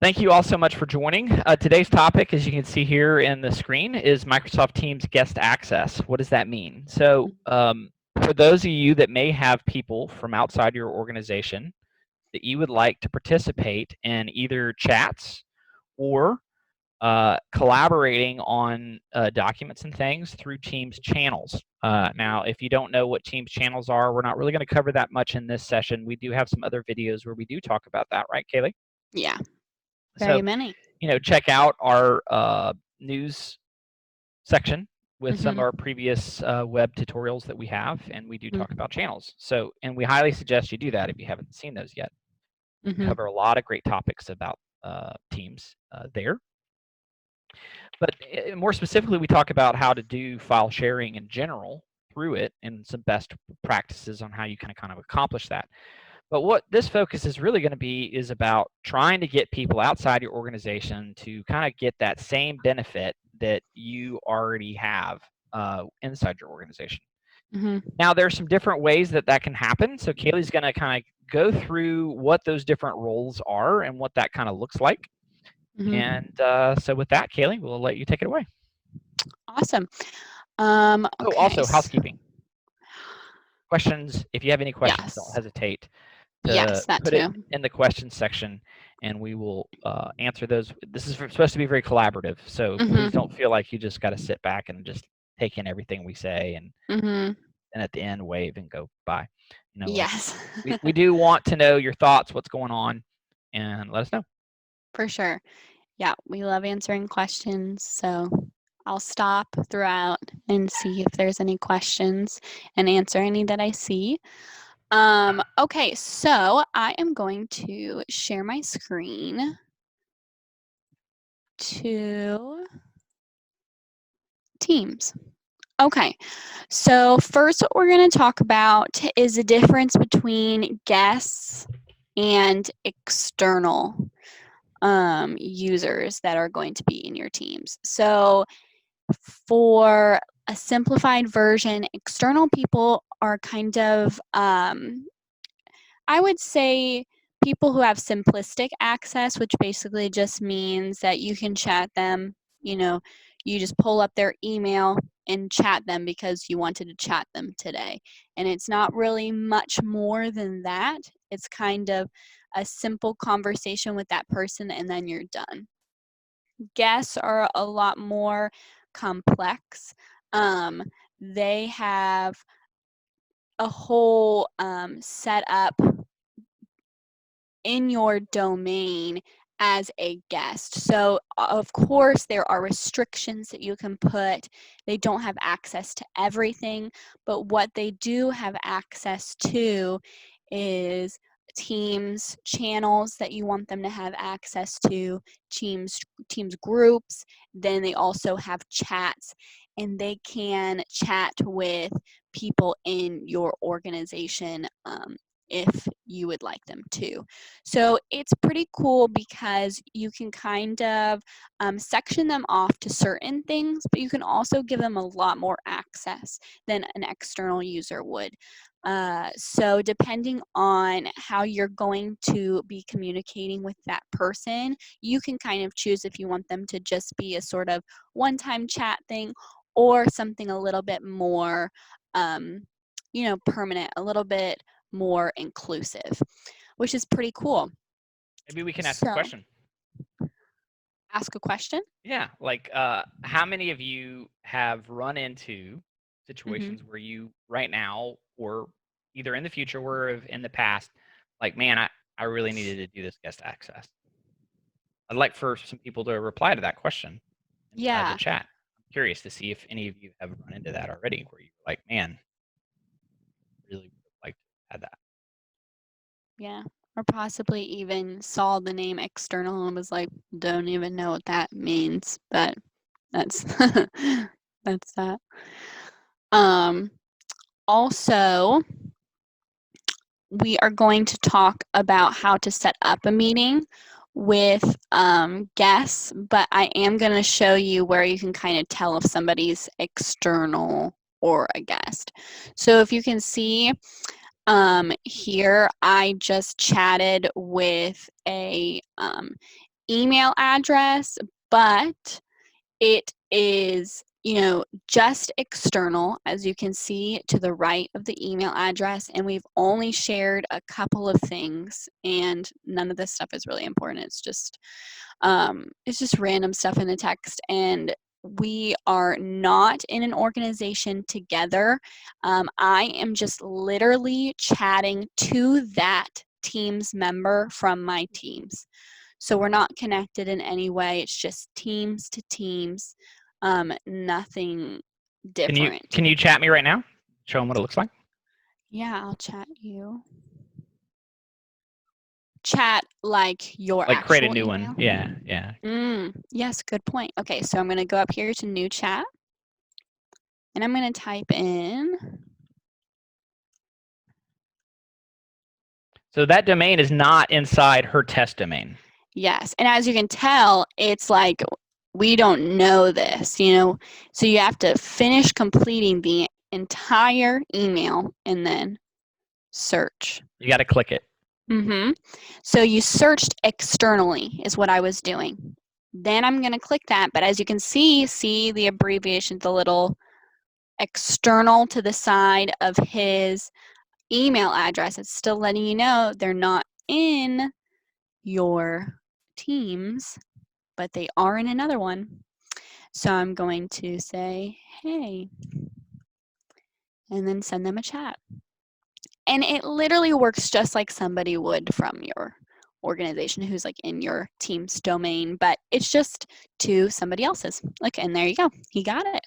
Thank you all so much for joining. Today's topic, as you can see here in the screen, is Microsoft Teams Guest Access. What does that mean? So, for those of you that may have people from outside your organization that you would like to participate in either chats or collaborating on documents and things through Teams channels. Now, if you don't know what Teams channels are, we're not really going to cover that much in this session. We do have some other videos where we do talk about that, right, Kaylee? Yeah, So, very many. check out our news section with some of Mhm. our previous web tutorials that we have, and we do Mhm. talk about channels. So, and we highly suggest you do that if you haven't seen those yet. We Mhm. cover a lot of great topics about Teams there. But more specifically, we talk about how to do file sharing in general through it and some best practices on how you can kind of accomplish that. But what this focus is really going to be is about trying to get people outside your organization to kind of get that same benefit that you already have inside your organization. Mhm. Now, there's some different ways that that can happen. So Kaylee's going to kind of go through what those different roles are and what that kind of looks like. And Mhm. so with that, Kaylee, we'll let you take it away. Awesome. Oh, Okay. also housekeeping. Questions, if you have any questions, don't Yes. hesitate to Yes, that put it too. in the questions section and we will answer those. This is supposed to be very collaborative, so please don't Mhm. feel like you just got to sit back and just take in everything we say Mhm. and at the end wave and go bye. Like Yes. we do want to know your thoughts, what's going on, and let us know. For sure. Yeah, we love answering questions, so I'll stop throughout and see if there's any questions and answer any that I see. Okay, so I am going to share my screen to Teams. Okay, so first, what we're going to talk about is the difference between guests and external users that are going to be in your teams. So, for a simplified version, external people are kind of, I would say, people who have simplistic access, which basically just means that you can chat them. You know, you just pull up their email and chat them because you wanted to chat them today. And it's not really much more than that. It's kind of a simple conversation with that person and then you're done. Guests are a lot more complex. Um, they have a whole setup in your domain as a guest. So, of course, there are restrictions that you can put. They don't have access to everything, but what they do have access to is Teams channels that you want them to have access to, Teams groups. Then they also have chats, and they can chat with people in your organization if you would like them to. So it's pretty cool because you can kind of section them off to certain things, but you can also give them a lot more access than an external user would. So depending on how you're going to be communicating with that person, you can kind of choose if you want them to just be a sort of one-time chat thing or something a little bit more, permanent, a little bit more inclusive, which is pretty cool. Maybe we can ask a So, question. ask a question. Yeah, like how many of you have run into Hmm. situations where you right now or either in the future or in the past, like, man, I really needed to do this guest access. I'd like for some people to reply to that question in the Yeah, chat. I'm curious to see if any of you have run into that already, where you're like, man, really would have liked to have that. yeah. Or possibly even saw the name external and was like, don't even know what that means. But that's that's that. Um, Also, we are going to talk about how to set up a meeting with guests, but I am going to show you where you can kind of tell if somebody's external or a guest. So if you can see here, I just chatted with a email address, but it is, just external, as you can see to the right of the email address. And we've only shared a couple of things, and none of this stuff is really important. It's just random stuff in the text. And we are not in an organization together. I am just literally chatting to that Teams member from my Teams. So we're not connected in any way. It's just Teams to Teams, nothing different. Can you chat me right now? Show them what it looks like. Yeah, I'll chat you. Chat like your like create a actual new email? one. Yeah. Yes, good point. Okay, so I'm going to go up here to new chat, and I'm going to type in. So that domain is not inside her test domain. Yes, and as you can tell, it's like we don't know this, so you have to finish completing the entire email and then search. You got to click it. So you searched externally is what I was doing. Then I'm going to click that, but as you can see the abbreviation, the little external to the side of his email address. It's still letting you know they're not in your Teams, but they are in another one. So I'm going to say, hey, and then send them a chat. And it literally works just like somebody would from your organization who's like in your Teams domain, but it's just to somebody else's. Look, and there you go. He got it.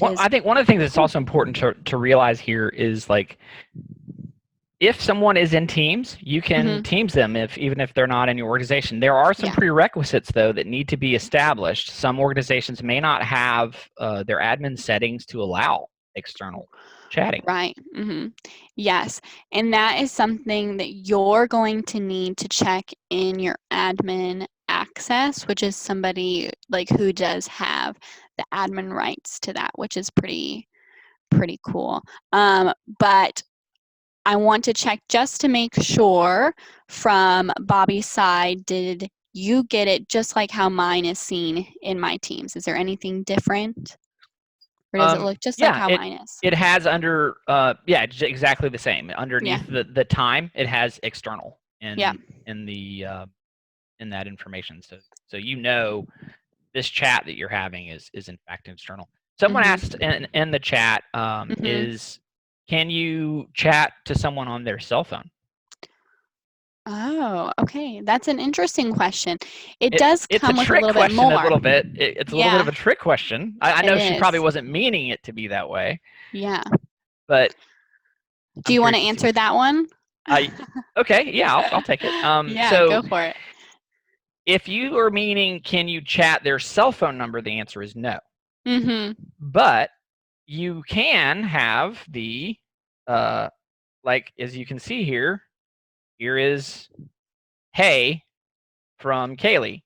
I think one of the things that's also important to realize here is like, if someone is in Teams, you can Teams them even if they're not in your organization. There are some prerequisites, though, that need to be established. Some organizations may not have their admin settings to allow external chatting. Right. Yes. And that is something that you're going to need to check in your admin access, which is somebody like who does have the admin rights to that, which is pretty cool. But I want to check just to make sure from Bobby's side, did you get it just like how mine is seen in my Teams? Is there anything different? Or does it look just like how mine is? It has under, exactly the same. Underneath the time, it has external in that information. So this chat that you're having is in fact external. Someone asked in the chat, can you chat to someone on their cell phone? Oh, okay. That's an interesting question. It does come with a little bit more. It's a trick question a little bit. It's a little bit of a trick question. I know she probably wasn't meaning it to be that way. Yeah. But do you want to answer that one? Okay, yeah, I'll take it. Yeah, so go for it. If you are meaning can you chat their cell phone number, the answer is no. But you can have the like as you can see here is hey from Kaylee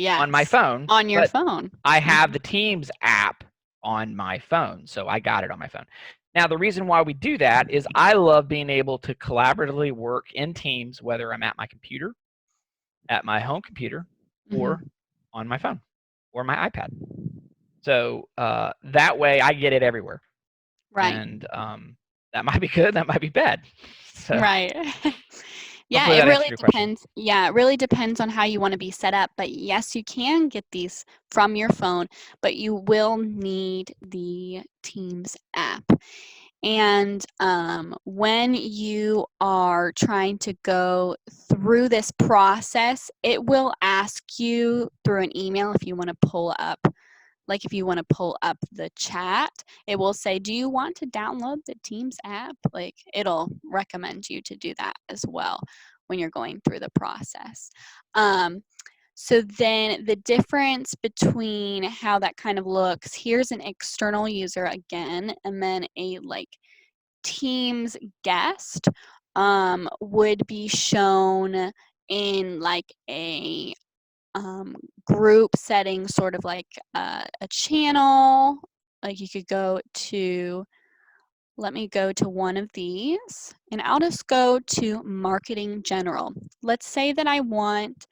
on my phone. On your phone. I have the Teams app on my phone, so I got it on my phone. Now, the reason why we do that is I love being able to collaboratively work in Teams, whether I'm at my computer, at my home computer, or on my phone or my iPad. So that way I get it everywhere. Right. And that might be good, that might be bad. So, right. Yeah, it really depends. Yeah, it really depends on how you want to be set up. But yes, you can get these from your phone, but you will need the Teams app. And when you are trying to go through this process, it will ask you through an email if you want to pull up. Like if you want to pull up the chat, it will say, do you want to download the Teams app? Like it'll recommend you to do that as well when you're going through the process. So then the difference between how that kind of looks, here's an external user again, and then a like Teams guest would be shown in like a group setting, sort of like a channel. Like you could go to, let me go to one of these, and I'll just go to marketing general. Let's say that I want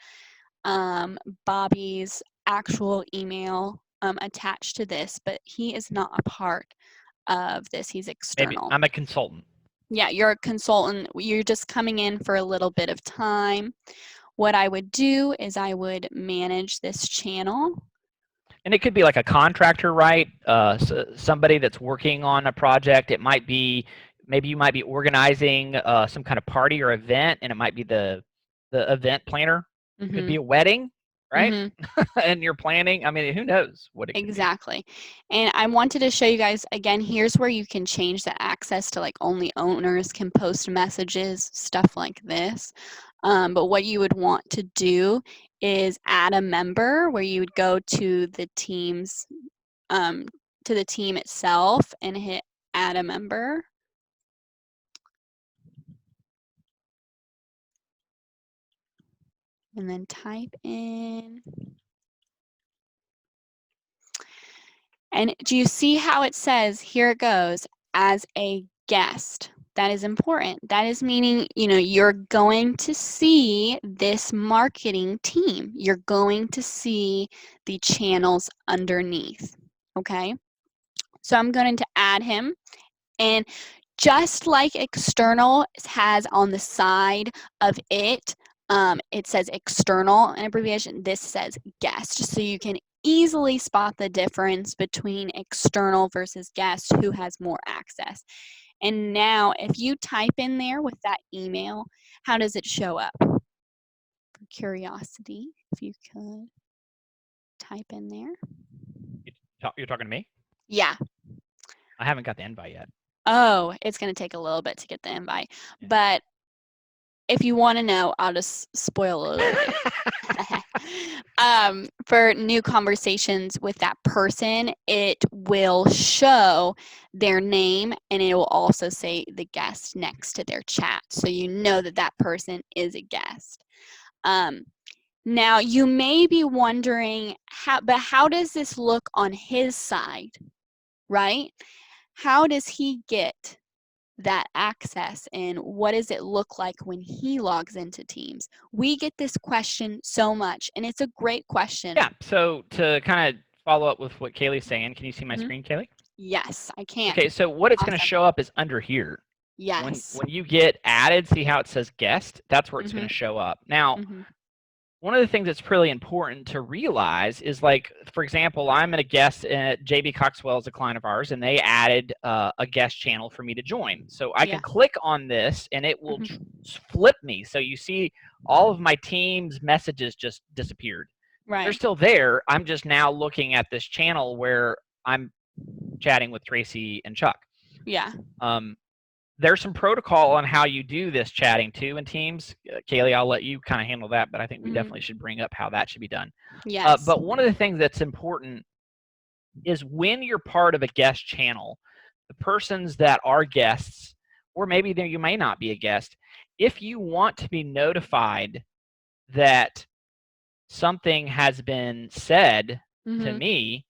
Bobby's actual email attached to this, but he is not a part of this. He's Maybe external. I'm a consultant. Yeah, you're a consultant. You're just coming in for a little bit of time. What I would do is I would manage this channel. And it could be like a contractor, right? Somebody that's working on a project. It might be, maybe you might be organizing some kind of party or event, and it might be the event planner. It could be a wedding, right? And you're planning. I mean, who knows what it could be. Exactly. And I wanted to show you guys, again, here's where you can change the access to like only owners can post messages, stuff like this. But what you would want to do is add a member where you would go to the teams, to the team itself and hit add a member. And then type in. And do you see how it says, here it goes, as a guest? That is important. That is meaning, you're going to see this marketing team. You're going to see the channels underneath, okay? So I'm going to add him. And just like external has on the side of it, it says external, an abbreviation, this says guest. So you can easily spot the difference between external versus guest, who has more access. And now if you type in there with that email, how does it show up? For curiosity, if you could type in there. You're talking to me? Yeah. I haven't got the invite yet. Oh, it's going to take a little bit to get the invite. Yeah. But if you want to know, I'll just spoil a little bit. For new conversations with that person, it will show their name and it will also say the guest next to their chat. So you know that that person is a guest. Now you may be wondering, how does this look on his side, right? How does he get that access, and what does it look like when he logs into Teams? We get this question so much, and it's a great question. Yeah, so to kind of follow up with what Kaylee's saying, can you see my screen, Kaylee? Yes, I can. Okay, so what it's going to show up is under here. Yes. When you get added, see how it says guest? That's where it's going to show up. Now, one of the things that's really important to realize is, like, for example, I'm a guest at JB Coxwell is a client of ours, and they added a guest channel for me to join. So I can click on this, and it will flip me. So you see all of my team's messages just disappeared. Right. They're still there. I'm just now looking at this channel where I'm chatting with Tracy and Chuck. Yeah. There's some protocol on how you do this chatting too in Teams. Kaylee, I'll let you kind of handle that, but I think we definitely should bring up how that should be done. Yes. But one of the things that's important is when you're part of a guest channel, the persons that are guests, or maybe you may not be a guest, if you want to be notified that something has been said to me,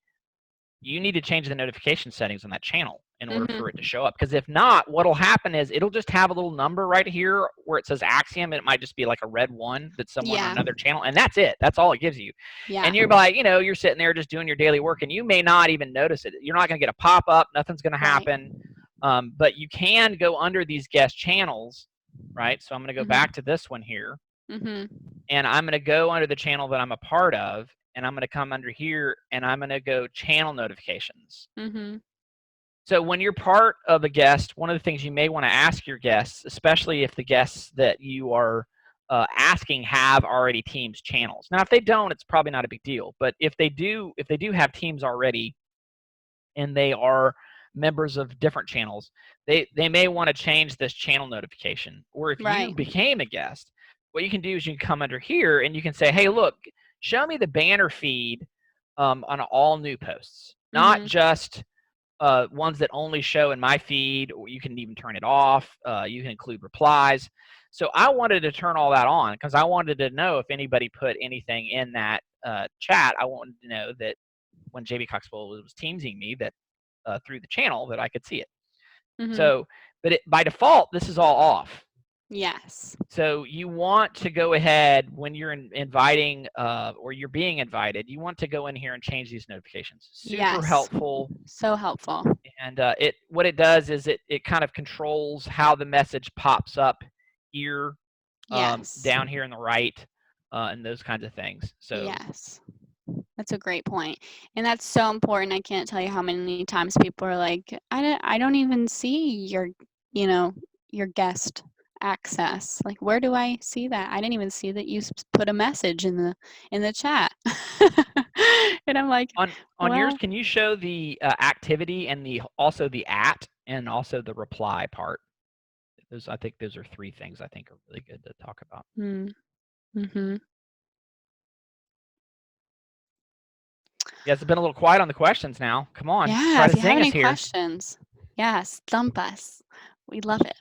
you need to change the notification settings on that channel in order for it to show up. Because if not, what'll happen is it'll just have a little number right here where it says Axiom. It might just be like a red 1 that's someone on another channel, and that's it. That's all it gives you. Yeah. And you're like, you're sitting there just doing your daily work, and you may not even notice it. You're not going to get a pop-up. Nothing's going to happen. But you can go under these guest channels, right? So I'm going to go back to this one here. And I'm going to go under the channel that I'm a part of, and I'm going to come under here, and I'm going to go channel notifications. So when you're part of a guest, one of the things you may want to ask your guests, especially if the guests that you are asking have already Teams channels. Now, if they don't, it's probably not a big deal. But if they do have Teams already, and they are members of different channels, they may want to change this channel notification. Or if you became a guest, what you can do is you can come under here and you can say, hey, look, show me the banner feed on all new posts, not just ones that only show in my feed, or you can even turn it off. You can include replies. So I wanted to turn all that on because I wanted to know if anybody put anything in that chat. I wanted to know that when JB Coxwell was Teamsing me, that through the channel, that I could see it. So, but by default, this is all off. Yes. So you want to go ahead when you're inviting or you're being invited, you want to go in here and change these notifications. Super Yes. helpful. So helpful. And what it does is it kind of controls how the message pops up here, Yes. down here in the right, and those kinds of things. So Yes. That's a great point. And that's so important. I can't tell you how many times people are like, I don't even see your, your guest access. Like, where do I see that? I didn't even see that you put a message in the chat. And I'm like, on well, yours, can you show the activity and also the at and also the reply part? I think those are 3 things I think are really good to talk about. Mm-hmm. Yeah, it's been a little quiet on the questions now. Come on, Yeah, try if to you have sing us any here. questions, yes, stump us. We love it.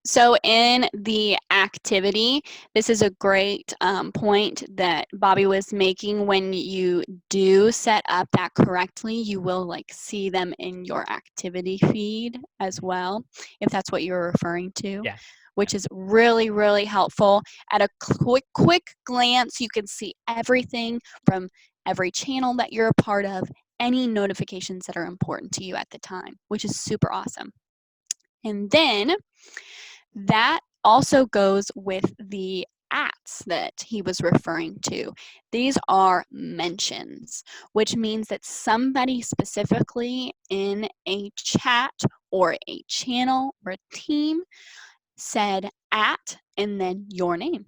So in the activity, this is a great point that Bobby was making. When you do set up that correctly, you will see them in your activity feed as well, if that's what you're referring to. Yeah. Which is really, really helpful. At a quick glance, you can see everything from every channel that you're a part of, any notifications that are important to you at the time, which is super awesome. And then that also goes with the ats that he was referring to. These are mentions, which means that somebody specifically in a chat or a channel or a team said at and then your name,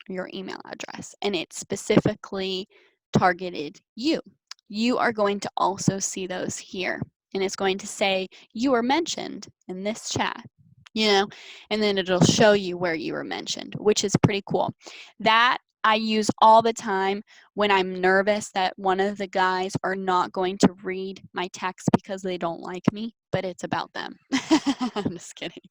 your email address, and it specifically targeted you. You are going to also see those here, and it's going to say you were mentioned in this chat, and then it'll show you where you were mentioned, which is pretty cool. That I use all the time when I'm nervous that one of the guys are not going to read my text because they don't like me, but it's about them. I'm just kidding.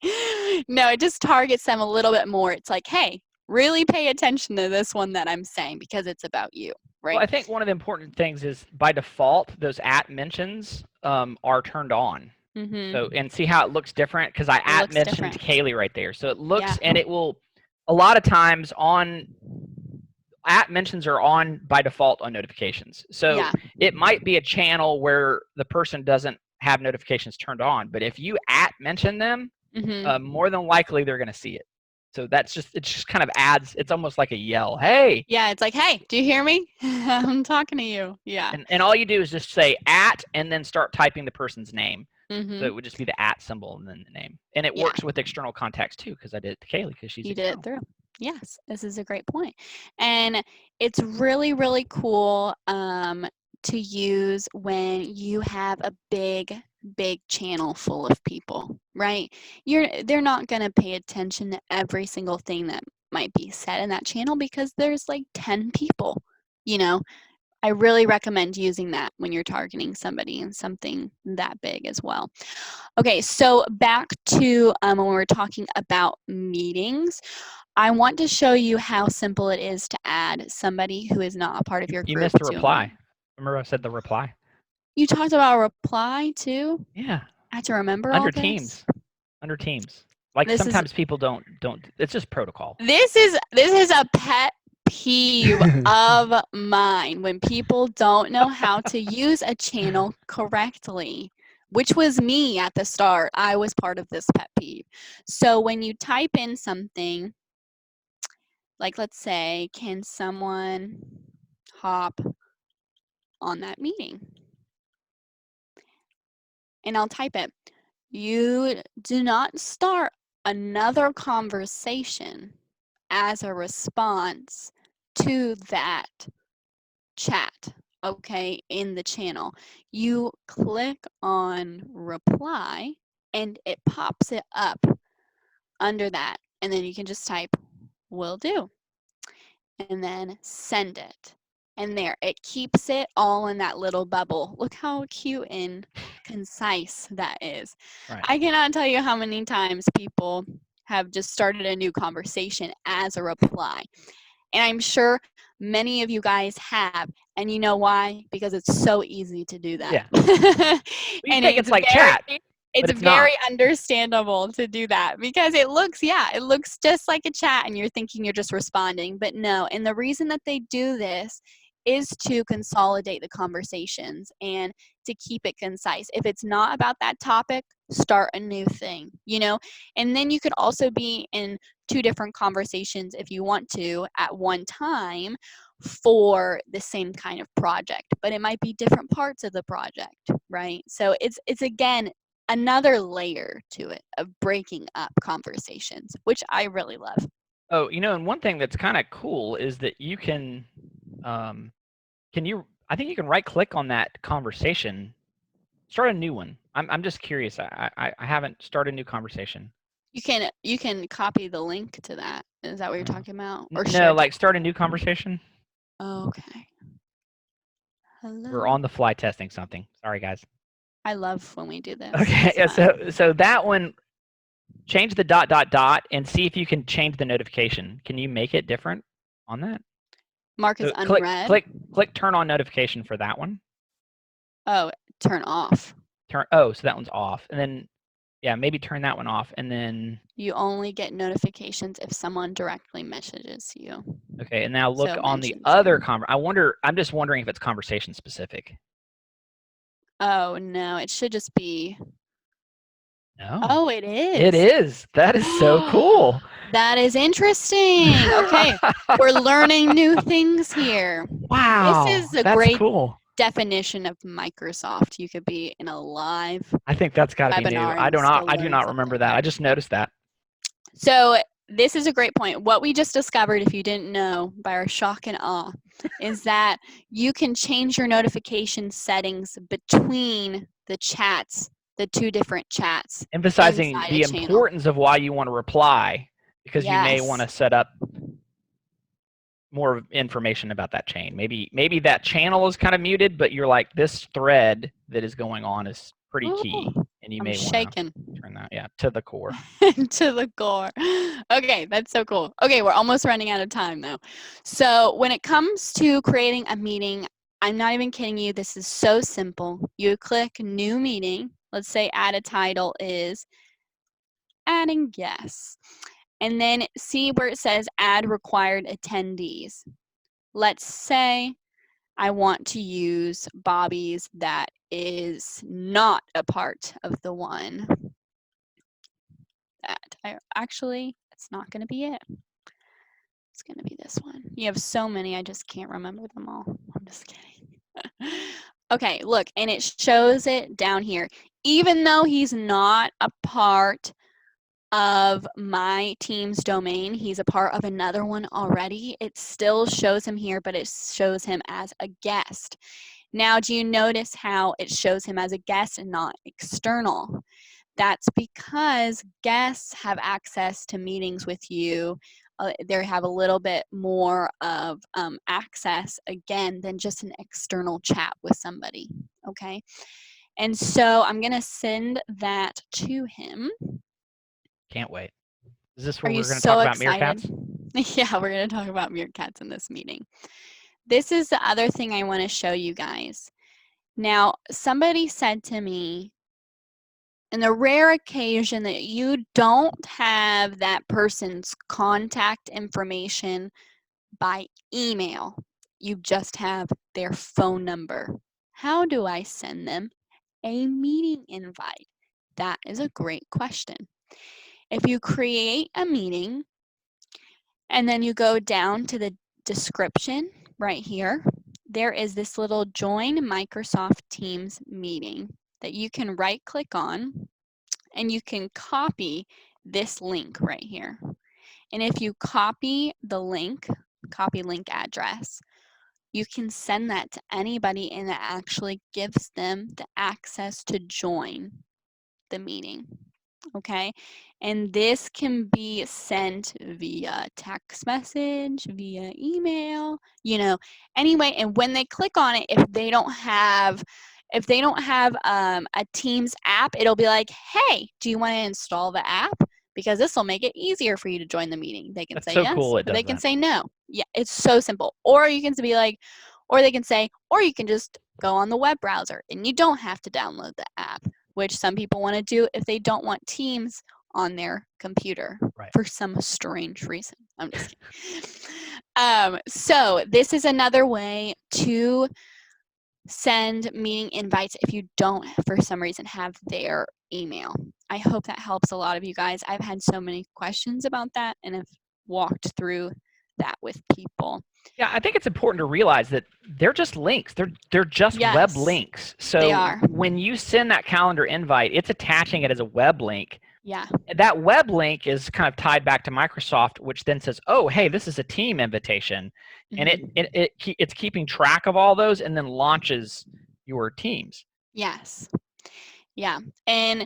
No, it just targets them a little bit more. It's like, hey, really pay attention to this one that I'm saying because it's about you, right? Well, I think one of the important things is by default, those at mentions are turned on. Mm-hmm. So, and see how it looks different? Because I at mentioned Kaylee right there. So it looks, and it will, a lot of times at mentions are on by default on notifications. So it might be a channel where the person doesn't have notifications turned on, but if you at mention them, more than likely they're going to see it. So it just kind of adds, it's almost like a yell. Hey. Yeah, it's like, hey, do you hear me? I'm talking to you. Yeah. And all you do is just say at and then start typing the person's name. So it would just be the at symbol and then the name. And it works with external contacts too, because I did it to Kaylee because she's external. You did it through. Yes, this is a great point. And it's really, really cool to use when you have a big channel full of people, right? They're not going to pay attention to every single thing that might be said in that channel because there's like 10 people, I really recommend using that when you're targeting somebody and something that big as well. Okay, so back to when we're talking about meetings, I want to show you how simple it is to add somebody who is not a part of your group. You missed the reply. Remember I said the reply? You talked about a reply too? Yeah. I have to remember Under all this? Teams. Under Teams. Like sometimes people don't, it's just protocol. This is a pet peeve of mine when people don't know how to use a channel correctly, which was me at the start. I was part of this pet peeve. So when you type in something, like let's say, can someone hop on that meeting? And I'll type it. You do not start another conversation as a response to that chat, okay, in the channel. You click on reply and it pops it up under that, and then you can just type will do and then send it. And there, it keeps it all in that little bubble. Look how cute and concise that is. Right. I cannot tell you how many times people have just started a new conversation as a reply. And I'm sure many of you guys have. And you know why? Because it's so easy to do that. Yeah. You think it's like chat. It's it's not. very understandable to do that because it looks just like a chat and you're thinking you're just responding, but no. And the reason that they do this is to consolidate the conversations and to keep it concise. If it's not about that topic, start a new thing, and then you could also be in two different conversations if you want to at one time for the same kind of project, but it might be different parts of the project, right? So it's again another layer to it of breaking up conversations, which I really love. Oh, and one thing that's kind of cool is that you can I think you can right click on that conversation, start a new one. I'm just curious. I haven't started a new conversation. You can copy the link to that. Is that what you're talking about? Or No, share? like start a new conversation. Okay. Hello. We're on the fly testing something. Sorry, guys. I love when we do this. Okay, It's fun. so that one, change the ... and see if you can change the notification. Can you make it different on that? Mark is So unread. click turn on notification for that one. Oh, turn off. So that one's off. And then, yeah, maybe turn that one off. And then, You only get notifications if someone directly messages you. okay, and now look So on the mentions other you. I'm just wondering if it's conversation specific. Oh, no, it should just be. No. Oh, it is. It is. That is so cool. That is interesting. Okay, we're learning new things here. Wow. This is a that's great cool. definition of Microsoft. You could be in a live I think that's got to be new. webinar I and do still not learn remember something. that. I just noticed that. So this is a great point. What we just discovered, if you didn't know, by our shock and awe, is that you can change your notification settings between the chats, the two different chats. Emphasizing inside the a channel. importance of why you want to reply, because you may want to Yes. set up more information about that chain. Maybe that channel is kind of muted, but you're like, this thread that is going on is pretty key, Ooh, and you I'm may want shaking. to turn that, to the core. To the core. Okay, that's so cool. Okay, we're almost running out of time though. So when it comes to creating a meeting, I'm not even kidding you. This is so simple. You click new meeting. Let's say add a title is adding guests. And then see where it says add required attendees. Let's say I want to use Bobby's that is not a part of the one that it's not going to be it. It's going to be this one. You have so many, I just can't remember them all. I'm just kidding. Okay, look, and it shows it down here. Even though he's not a part of my team's domain, he's a part of another one already, it still shows him here, but it shows him as a guest. Now, do you notice how it shows him as a guest and not external? That's because guests have access to meetings with you. They have a little bit more of access, again, than just an external chat with somebody, okay? And so I'm going to send that to him. Can't wait. Is this Are where you we're going to so talk about excited? meerkats? Yeah, we're going to talk about meerkats in this meeting. This is the other thing I want to show you guys. Now, somebody said to me, in the rare occasion that you don't have that person's contact information by email, you just have their phone number. How do I send them a meeting invite? That is a great question. If you create a meeting and then you go down to the description right here, there is this little join Microsoft Teams meeting that you can right click on, and you can copy this link right here. And if you copy the link, copy link address, you can send that to anybody, and that actually gives them the access to join the meeting. Okay, and this can be sent via text message, via email, anyway. And when they click on it, if they don't have a Teams app, it'll be like, hey, do you want to install the app? Because this will make it easier for you to join the meeting. They can That's say so yes, cool it or they does can that. say no. Yeah, it's so simple. Or you can be like, or they can say, or you can just go on the web browser and you don't have to download the app. which some people want to do if they don't want Teams on their computer for some strange reason. I'm just kidding. So this is another way to send meeting invites if you don't, for some reason, have their email. I hope that helps a lot of you guys. I've had so many questions about that and have walked through that with people. Yeah, I think it's important to realize that they're just links. They're just web links. So they are. When you send that calendar invite, it's attaching it as a web link. Yeah. That web link is kind of tied back to Microsoft, which then says, "Oh, hey, this is a team invitation," and it's keeping track of all those and then launches your Teams. Yes. Yeah, and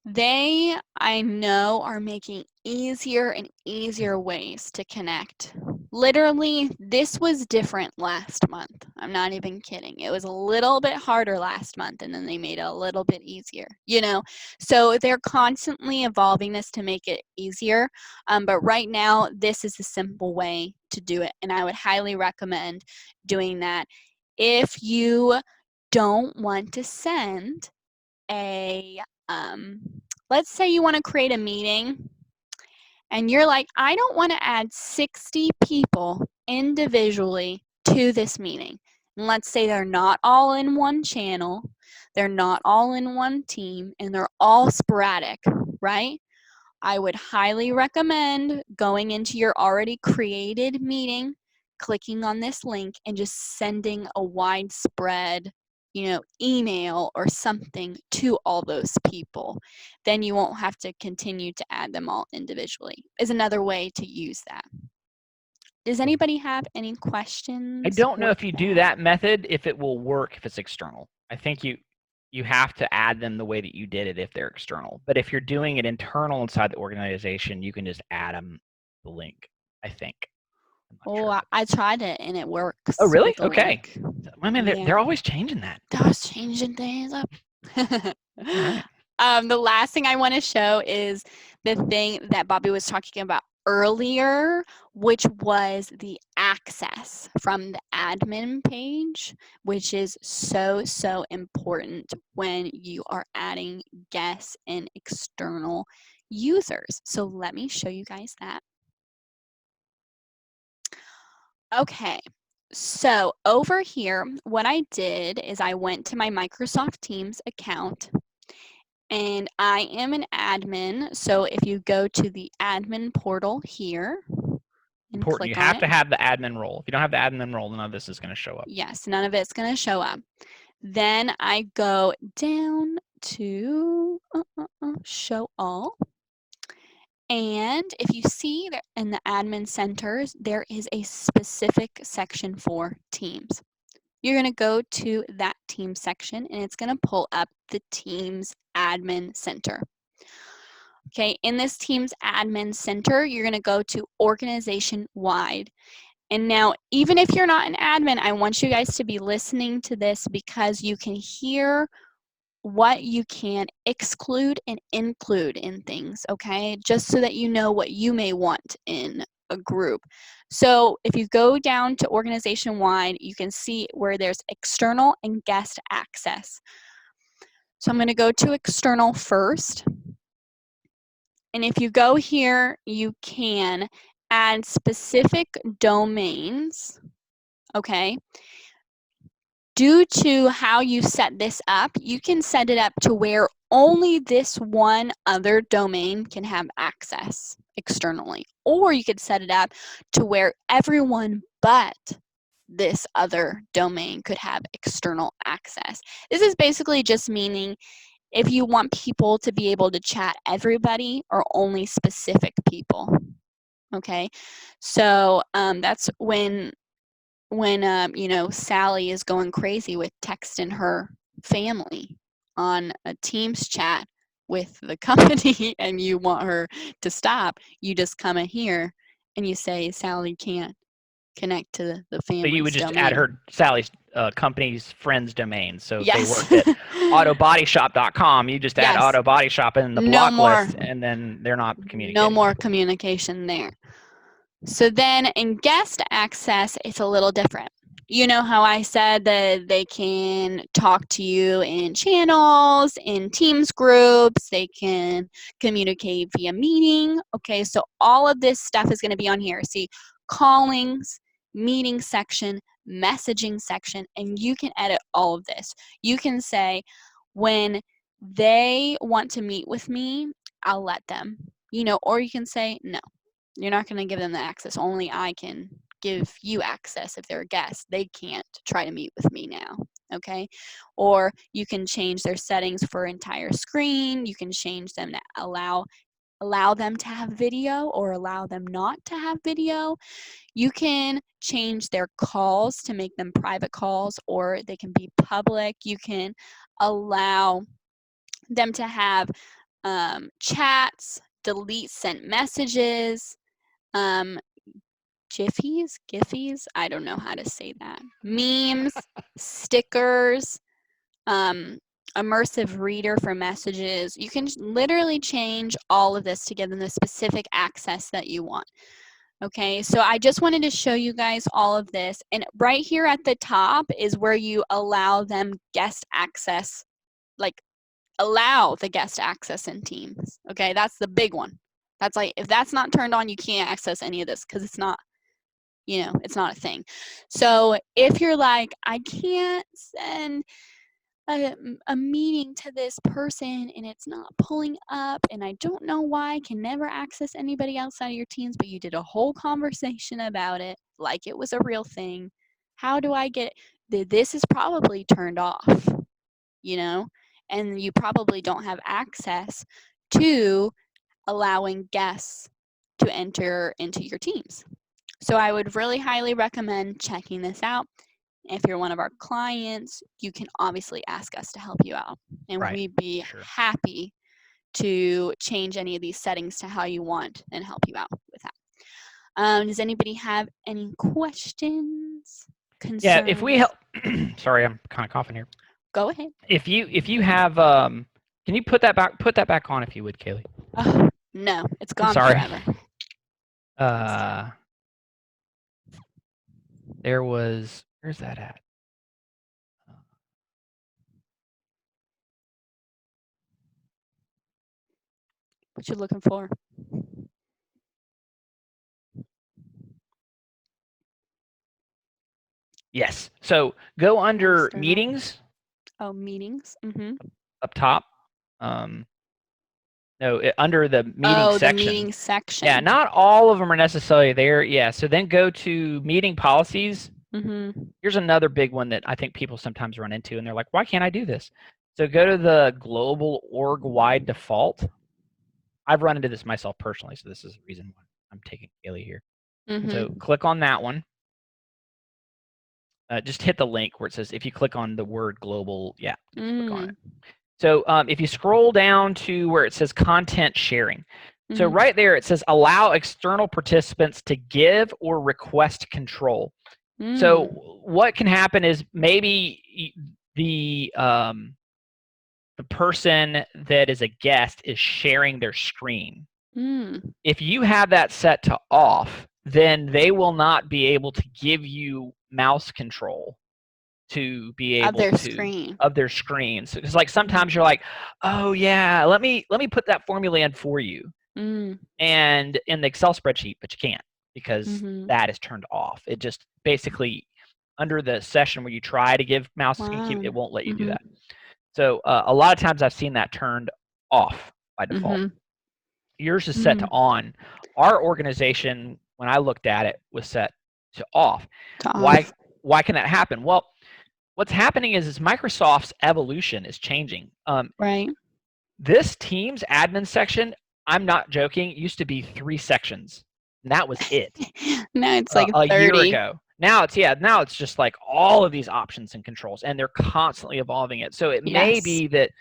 they, I know, are making easier and easier ways to connect. Literally, this was different last month. I'm not even kidding. It was a little bit harder last month, and then they made it a little bit easier, So they're constantly evolving this to make it easier. But right now, this is a simple way to do it, and I would highly recommend doing that. If you don't want to send let's say you want to create a meeting and you're like, I don't want to add 60 people individually to this meeting. And let's say they're not all in one channel, they're not all in one team, and they're all sporadic, right? I would highly recommend going into your already created meeting, clicking on this link, and just sending a widespread email or something to all those people. Then you won't have to continue to add them all individually, is another way to use that. Does anybody have any questions? I don't know if you do that method, if it will work if it's external. I think you have to add them the way that you did it if they're external. But if you're doing it internal inside the organization, you can just add them the link, I think. I tried it and it works. Oh, really? Okay. I mean, they're always changing that. They're always changing things up. The last thing I want to show is the thing that Bobby was talking about earlier, which was the access from the admin page, which is so important when you are adding guests and external users. So let me show you guys that. Okay, so over here, what I did is I went to my Microsoft Teams account, and I am an admin. So if you go to the admin portal here, important, you have to have the admin role. If you don't have the admin role, none of this is going to show up. Yes, none of it's going to show up. Then I go down to show all. And if you see that in the admin centers, there is a specific section for Teams. You're going to go to that team section and it's going to pull up the Teams admin center. Okay, in this Teams admin center, you're going to go to organization wide. And now, even if you're not an admin, I want you guys to be listening to this because you can hear what you can exclude and include in things, okay? Just so that you know what you may want in a group. So if you go down to organization wide, you can see where there's external and guest access. So I'm going to go to external first. And if you go here, you can add specific domains, okay? Due to how you set this up, you can set it up to where only this one other domain can have access externally. Or you could set it up to where everyone but this other domain could have external access. This is basically just meaning if you want people to be able to chat everybody or only specific people. Okay, so that's when Sally is going crazy with texting her family on a Teams chat with the company and you want her to stop, you just come in here and you say Sally can't connect to the family. So you would just domain. add her Sally's company's friend's domain. So if yes. they work at autobodyshop.com, you just add Auto Body Shop in the block list, and then they're not communicating. No more communication there. So then in guest access, it's a little different. you know how I said that they can talk to you in channels, in Teams groups, they can communicate via meeting. Okay, so all of this stuff is going to be on here. See, callings, meeting section, messaging section, and you can edit all of this. You can say, when they want to meet with me, I'll let them, or you can say, no, you're not going to give them the access. Only I can give you access if they're a guest. They can't try to meet with me now, okay? Or you can change their settings for entire screen. You can change them to allow them to have video or allow them not to have video. You can change their calls to make them private calls, or they can be public. You can allow them to have chats, delete sent messages, Giphies, I don't know how to say that, memes, stickers, immersive reader for messages. You can literally change all of this to give them the specific access that you want. Okay, so I just wanted to show you guys all of this, and right here at the top is where you allow them guest access, like allow the guest access in Teams. Okay, that's the big one. That's like, if that's not turned on, you can't access any of this because it's not, it's not a thing. So if you're like, I can't send a meeting to this person and it's not pulling up and I don't know why, I can never access anybody outside of your Teams, but you did a whole conversation about it like it was a real thing. How do I get it? This is probably turned off, and you probably don't have access to allowing guests to enter into your Teams. So I would really highly recommend checking this out. If you're one of our clients, you can obviously ask us to help you out, and Right. we'd be happy to change any of these settings to how you want and help you out with that. Does anybody have any questions? Concerns? Yeah, if we help, sorry, I'm kind of coughing here. Go ahead. If you have, can you put that back on if you would, Kaylee? Oh, no, it's gone forever. There was, where's that at? What you looking for? Yes. So go under meetings. Oh, meetings. Mm-hmm. Up top. No, under the meeting section. The meeting section. Yeah, not all of them are necessarily there. Yeah, so then go to meeting policies. Mm-hmm. Here's another big one that I think people sometimes run into, and they're like, why can't I do this? So go to the global org-wide default. I've run into this myself personally, so this is the reason why I'm taking Kaylee here. Mm-hmm. So click on that one. Just hit the link where it says, if you click on the word global, yeah, click on it. So if you scroll down to where it says content sharing, so right there it says allow external participants to give or request control. So what can happen is maybe the person that is a guest is sharing their screen. If you have that set to off, then they will not be able to give you mouse control to be able of their screen. So it's like sometimes you're like, oh yeah, let me put that formula in for you, and in the Excel spreadsheet, but you can't because that is turned off. It just basically under the session where you try to give mouse key, it won't let you do that. So a lot of times I've seen that turned off by default. Yours is set to on. Our organization, when I looked at it, was set to off. Why can that happen? Well, what's happening is Microsoft's evolution is changing. Right. This Teams admin section, I'm not joking, used to be 3 sections. And that was it. Now it's like 30. A year ago. Now it's just like all of these options and controls, and they're constantly evolving it. So it may be that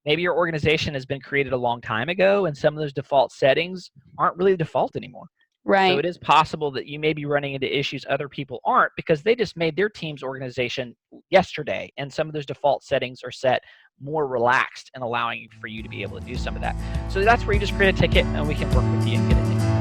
maybe your organization has been created a long time ago, and some of those default settings aren't really the default anymore. Right. So it is possible that you may be running into issues other people aren't because they just made their Teams organization yesterday, and some of those default settings are set more relaxed and allowing for you to be able to do some of that. So that's where you just create a ticket, and we can work with you and get it taken care of.